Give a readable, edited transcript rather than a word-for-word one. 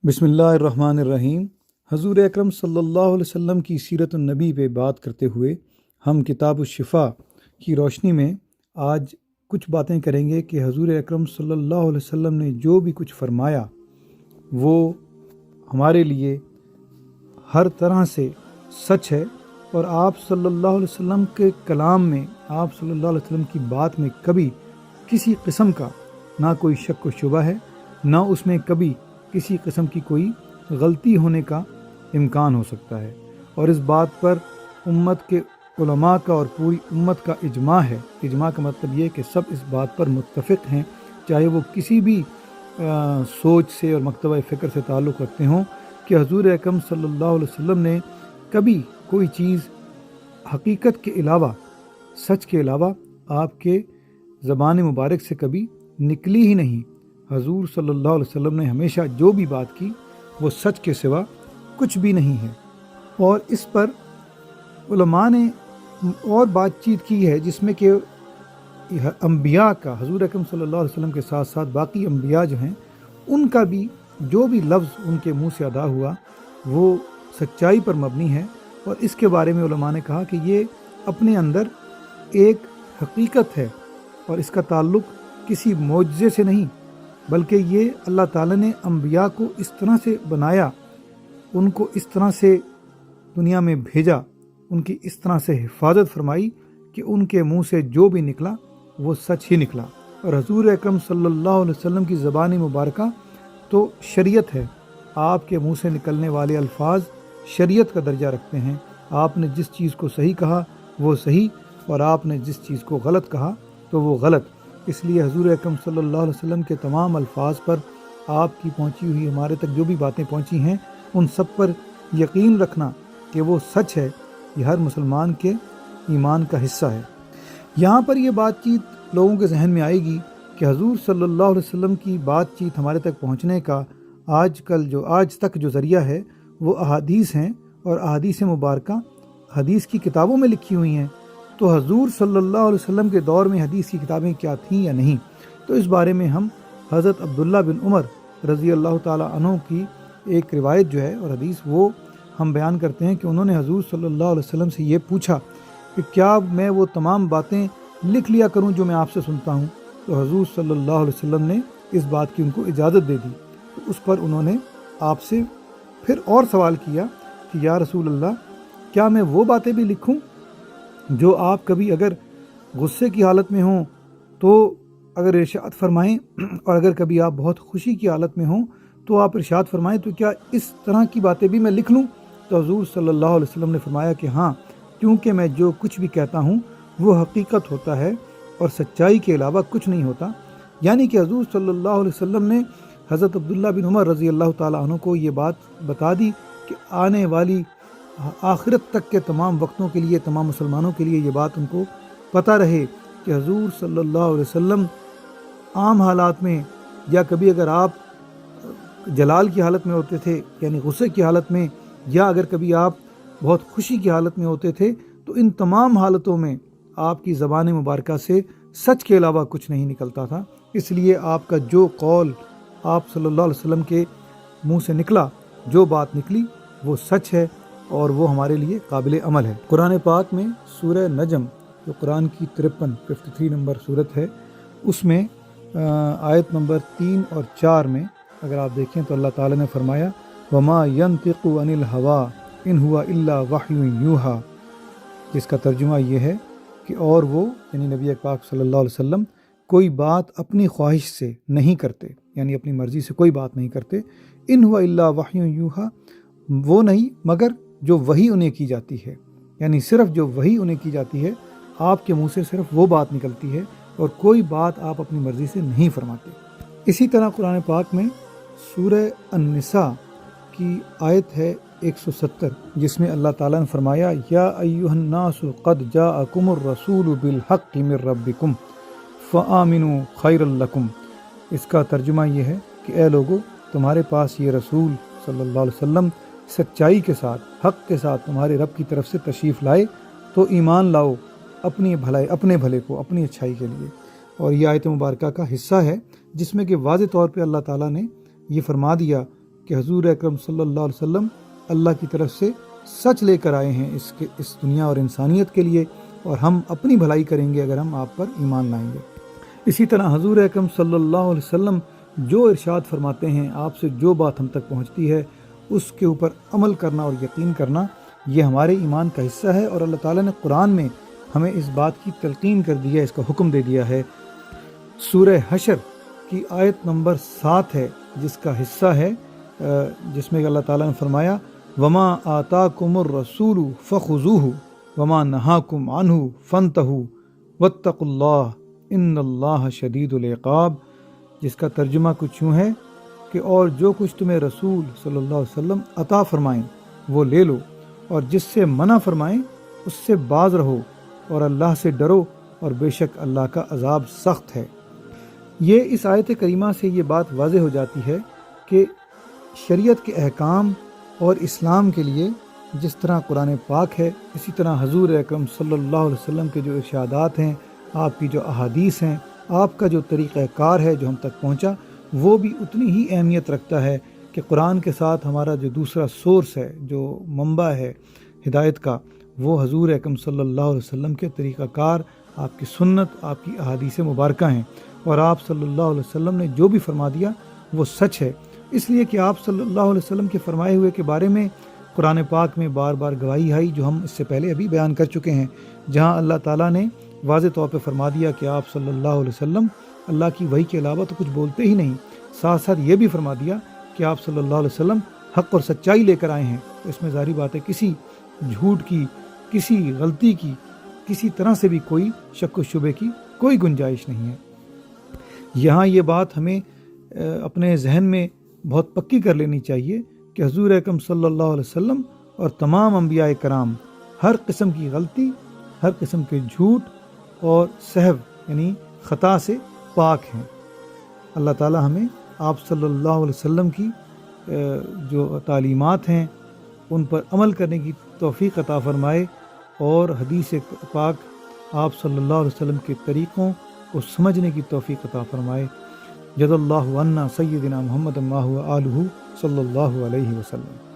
बिस्मिल्लाहिर्रहमानिर्रहीम। हजूर अकरम सल्लल्लाहु अलैहि वसल्लम की सीरत नबी पे बात करते हुए हम किताब शिफा की रोशनी में आज कुछ बातें करेंगे कि हजूर अकरम सल्लल्लाहु अलैहि वसल्लम ने जो भी कुछ फरमाया वो हमारे लिए हर तरह से सच है। और आप सल्लल्लाहु अलैहि वसल्लम के कलाम में, आप सल्लल्लाहु अलैहि वसल्लम की बात में कभी किसी किस्म का ना कोई शक व शुबा है, ना उसमें कभी किसी किस्म की कोई गलती होने का इम्कान हो सकता है। और इस बात पर उम्मत के उलमा का और पूरी उम्मत का इजमा है। इजमा का मतलब ये कि सब इस बात पर मुत्तफ़िक़ हैं, चाहे वो किसी भी सोच से और मकतबा फ़िक्र से ताल्लुक़ रखते हों, कि हजूर अकरम सल्लल्लाहु अलैहि वसल्लम ने कभी कोई चीज़ हकीकत के अलावा, सच के अलावा आपके ज़बान मुबारक से कभी निकली ही नहीं। हजूर सल्लल्लाहु अलैहि वसल्लम ने हमेशा जो भी बात की वो सच के सिवा कुछ भी नहीं है। और इस पर उलमा ने और बातचीत की है, जिसमें कि अम्बिया का, हजूर अकरम सल्लल्लाहु अलैहि वसल्लम के साथ साथ बाकी अम्बिया जो हैं उनका भी जो भी लफ्ज़ उनके मुंह से अदा हुआ वो सच्चाई पर मबनी है। और इसके बारे में उलमा ने कहा कि ये अपने अंदर एक हकीकत है और इसका ताल्लुक़ किसी मौजज़े से नहीं, बल्कि ये अल्लाह ताला ने अम्बिया को इस तरह से बनाया, उनको इस तरह से दुनिया में भेजा, उनकी इस तरह से हिफाजत फरमाई कि उनके मुंह से जो भी निकला वो सच ही निकला। और हजूर अकरम सल्लल्लाहु अलैहि वसल्लम की ज़बान मुबारका तो शरीयत है। आपके मुंह से निकलने वाले अल्फाज शरीयत का दर्जा रखते हैं। आपने जिस चीज़ को सही कहा वो सही, और आपने जिस चीज़ को गलत कहा तो वो गलत। इसलिए हजूर अकरम सल्लल्लाहु अलैहि वसल्लम के तमाम अल्फाज पर, आपकी पहुँची हुई हमारे तक जो भी बातें पहुँची हैं उन सब पर यकीन रखना कि वो सच है, ये हर मुसलमान के ईमान का हिस्सा है। यहाँ पर ये बातचीत लोगों के जहन में आएगी कि हजूर सल्लल्लाहु अलैहि वसल्लम की बातचीत हमारे तक पहुँचने का आज तक जो ज़रिया है वो अहादीस हैं, और अहादीस मुबारका हदीस की किताबों में लिखी हुई हैं। तो हजूर सल्लल्लाहु अलैहि वसल्लम के दौर में हदीस की किताबें क्या थीं या नहीं, तो इस बारे में हम हज़रत अब्दुल्ला बिन उमर रज़ी अल्लाह ताला अन्हु की एक रिवायत जो है और हदीस, वो हम बयान करते हैं कि उन्होंने हजूर सल्लल्लाहु अलैहि वसल्लम से ये पूछा कि क्या मैं वो तमाम बातें लिख लिया करूं जो मैं आपसे सुनता हूं। तो हजूर सल्लल्लाहु अलैहि वसल्लम ने इस बात की उनको इजाज़त दे दी। तो उस पर उन्होंने आपसे फिर और सवाल किया कि या रसूल अल्लाह, क्या मैं वो बातें भी लिखूं जो आप कभी अगर गुस्से की हालत में हों तो अगर इरशाद फरमाएं, और अगर कभी आप बहुत खुशी की हालत में हों तो आप इरशाद फरमाएं, तो क्या इस तरह की बातें भी मैं लिख लूं। तो हजूर सल्लल्लाहु अलैहि वसल्लम ने फरमाया कि हाँ, क्योंकि मैं जो कुछ भी कहता हूँ वो हकीकत होता है और सच्चाई के अलावा कुछ नहीं होता। यानी कि हजूर सल्लल्लाहु अलैहि वसल्लम ने हज़रत अब्दुल्ला बिन उमर रज़ी अल्लाह ताला अन्हु को ये बात बता दी कि आने वाली आखिरत तक के तमाम वक्तों के लिए, तमाम मुसलमानों के लिए ये बात उनको पता रहे कि हजूर सल्लल्लाहु अलैहि वसल्लम आम हालात में, या कभी अगर आप जलाल की हालत में होते थे यानी गुस्से की हालत में, या अगर कभी आप बहुत खुशी की हालत में होते थे, तो इन तमाम हालतों में आपकी ज़बान मुबारका से सच के अलावा कुछ नहीं निकलता था। इसलिए आपका जो कौल आप सल्लल्लाहु अलैहि वसल्लम के मुंह से निकला, जो बात निकली वो सच है और वो हमारे लिए काबिल अमल है। कुरान पाक में सूरह नजम, जो कुरान की 53 नंबर सूरत है, उसमें आयत नंबर 3 और 4 में अगर आप देखें तो अल्लाह ताला ने फरमाया, वमा यंतिकु अनिल हवा इन हुआ इल्ला वह्युन यूहा, जिसका तर्जुमा ये है कि और वो यानी नबी पाक सल्लल्लाहु अलैहि वसल्लम कोई बात अपनी ख्वाहिश से नहीं करते, यानी अपनी मर्ज़ी से कोई बात नहीं करते। इन हुआ इल्ला वह्युन यूहा, वो नहीं मगर जो वही उन्हें की जाती है, यानी सिर्फ जो वही उन्हें की जाती है, आपके मुंह से सिर्फ वो बात निकलती है और कोई बात आप अपनी मर्ज़ी से नहीं फरमाते। इसी तरह कुरान पाक में सूरह अन-निसा की आयत है 170, जिसमें अल्लाह ताला ने फरमाया, या अय्युहन नासु क़द जाअकुमुर रसूलु बिल हक़्क़ि मिर रब्बिकुम फ़आमिनु खैरल लकुम। इसका तर्जुमा ये है कि ए लोगो, तुम्हारे पास ये रसूल सल्लल्लाहु अलैहि वसल्लम सच्चाई के साथ, हक़ के साथ तुम्हारे रब की तरफ से तशरीफ़ लाए, तो ईमान लाओ अपनी भलाई, अपने भले को, अपनी अच्छाई के लिए। और ये आयत मुबारका का हिस्सा है जिसमें कि वाज़ेह तौर पे अल्लाह ताला ने ये फरमा दिया کہ حضور اکرم صلی اللہ علیہ وسلم اللہ کی طرف سے سچ لے کر آئے ہیں اس دنیا اور انسانیت کے لیے، اور ہم اپنی بھلائی کریں گے اگر ہم آپ پر ایمان لائیں گے۔ اسی طرح حضور اکرم صلی اللہ علیہ وسلم جو ارشاد فرماتے ہیں، آپ سے جو بات ہم تک پہنچتی ہے اس کے اوپر عمل کرنا اور یقین کرنا، یہ ہمارے ایمان کا حصہ ہے، اور اللہ تعالیٰ نے قرآن میں ہمیں اس بات کی تلقین کر دی ہے، اس کا حکم دے دیا ہے۔ سورہ حشر کی آیت نمبر 7 ہے، جس کا حصہ ہے جس میں اللہ تعالیٰ نے فرمایا وما آتاکم الرسول فخذوہ وما نہاکم عنہ فانتہوا واتقوا اللہ ان اللہ شدید العقاب، جس کا ترجمہ کچھ یوں ہے کہ اور جو کچھ تمہیں رسول صلی اللہ علیہ وسلم عطا فرمائیں وہ لے لو، اور جس سے منع فرمائیں اس سے باز رہو، اور اللہ سے ڈرو، اور بے شک اللہ کا عذاب سخت ہے۔ یہ اس آیت کریمہ سے یہ بات واضح ہو جاتی ہے کہ شریعت کے احکام اور اسلام کے لیے جس طرح قرآن پاک ہے، اسی طرح حضور اکرم صلی اللہ علیہ وسلم کے جو ارشادات ہیں، آپ کی جو احادیث ہیں، آپ کا جو طریقہ کار ہے جو ہم تک پہنچا، وہ بھی اتنی ہی اہمیت رکھتا ہے کہ قرآن کے ساتھ ہمارا جو دوسرا سورس ہے، جو منبع ہے ہدایت کا، وہ حضور اکرم صلی اللہ علیہ وسلم کے طریقہ کار، آپ کی سنت، آپ کی احادیث مبارکہ ہیں، اور آپ صلی اللہ علیہ وسلم نے جو بھی فرما دیا وہ سچ ہے، اس لیے کہ آپ صلی اللہ علیہ وسلم کے فرمائے ہوئے کے بارے میں قرآن پاک میں بار بار گواہی آئی، جو ہم اس سے پہلے ابھی بیان کر چکے ہیں، جہاں اللہ تعالیٰ نے واضح طور پہ فرما دیا کہ آپ صلی اللہ علیہ وسلم اللہ کی وحی کے علاوہ تو کچھ بولتے ہی نہیں، ساتھ ساتھ یہ بھی فرما دیا کہ آپ صلی اللہ علیہ وسلم حق اور سچائی لے کر آئے ہیں۔ تو اس میں ظاہری بات ہے کسی جھوٹ کی، کسی غلطی کی، کسی طرح سے بھی کوئی شک و شبے کی کوئی گنجائش نہیں ہے۔ یہاں یہ بات ہمیں اپنے ذہن میں بہت پکی کر لینی چاہیے کہ حضور اکرم صلی اللہ علیہ وسلم اور تمام انبیاء کرام ہر قسم کی غلطی، ہر قسم کے جھوٹ اور سہو یعنی خطا سے پاک ہیں۔ اللہ تعالی ہمیں آپ صلی اللہ علیہ وسلم کی جو تعلیمات ہیں ان پر عمل کرنے کی توفیق عطا فرمائے، اور حدیث پاک آپ صلی اللہ علیہ وسلم کے طریقوں کو سمجھنے کی توفیق عطا فرمائے۔ جزا اللہ عنا سیدنا محمد ما هو آلہ صلی اللہ علیہ وسلم۔